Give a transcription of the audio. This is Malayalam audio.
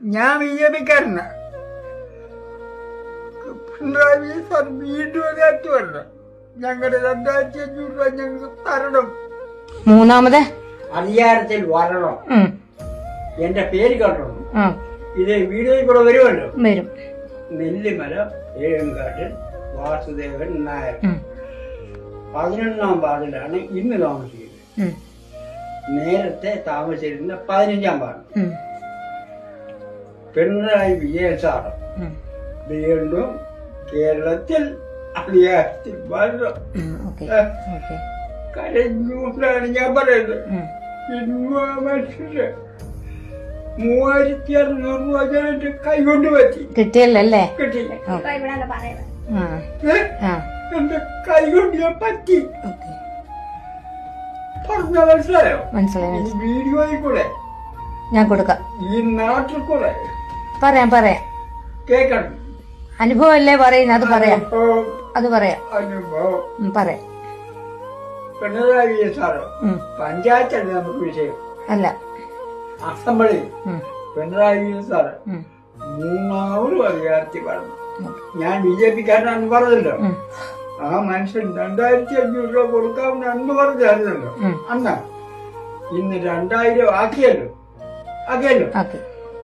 ഞാൻ ബിജെപിക്കാരനാ. പിണറായി സാർ വീണ്ടും അകത്തുമല്ല. ഞങ്ങളുടെ 2500 രൂപ ഞങ്ങൾക്ക് തരണം. മൂന്നാമത് അധികാരത്തിൽ വരണം. എന്റെ പേര് കേട്ടോ. ഇത് വീഡിയോയിൽ കൂടെ വരുമല്ലോ. വരും. നെല്ലിമല ഏഴങ്കാട്ടിൽ വാസുദേവൻ നായർ 11ാം വാർഡിലാണ് ഇന്ന് താമസിക്കുന്നത്. നേരത്തെ താമസിച്ചിരുന്ന 15ാം വാർഡ്. പിണറായി വിജയൻ സാറ് വീണ്ടും കേരളത്തിൽ അധികാരത്തിൽ വരണം. കരഞ്ഞൂട്ടാണ് ഞാൻ പറയുന്നത്. ഇന്ന് മനുഷ്യര് 3600 രൂപ ഞാൻ കൈകൊണ്ട് പറ്റി കിട്ടിയല്ലേ? കിട്ടില്ല. ആ എന്റെ കൈകൊണ്ട് ഞാൻ പറ്റി. പറഞ്ഞ മനസ്സിലായോ? മനസ്സിലായി. ഈ വീഡിയോയിൽ കൂടെ ഞാൻ കൊടുക്കാം. ഈ നാട്ടിൽ കൂടെ പറയാം കേക്കണം. അനുഭവം അല്ലേ പറയുന്നത്? അത് പറയാം. അത് പറയാം. അനുഭവം പറയാം. പിണറായി വിജയൻ സാറ് പഞ്ചായത്തല്ല നമുക്ക് വിഷയം. അല്ല, അസംബ്ലി പിണറായി വിജയൻ സാറ് 3ാമതും അധികാരത്തിൽ വരണം. ഞാൻ ബിജെപിക്കാരനാണെന്ന് പറഞ്ഞല്ലോ. ആ മനുഷ്യൻ 2500 രൂപ കൊടുക്കാമെന്ന് അന്ന് പറഞ്ഞായിരുന്നല്ലോ. അന്ന് ഇന്ന് 2000 ആക്കിയല്ലോ.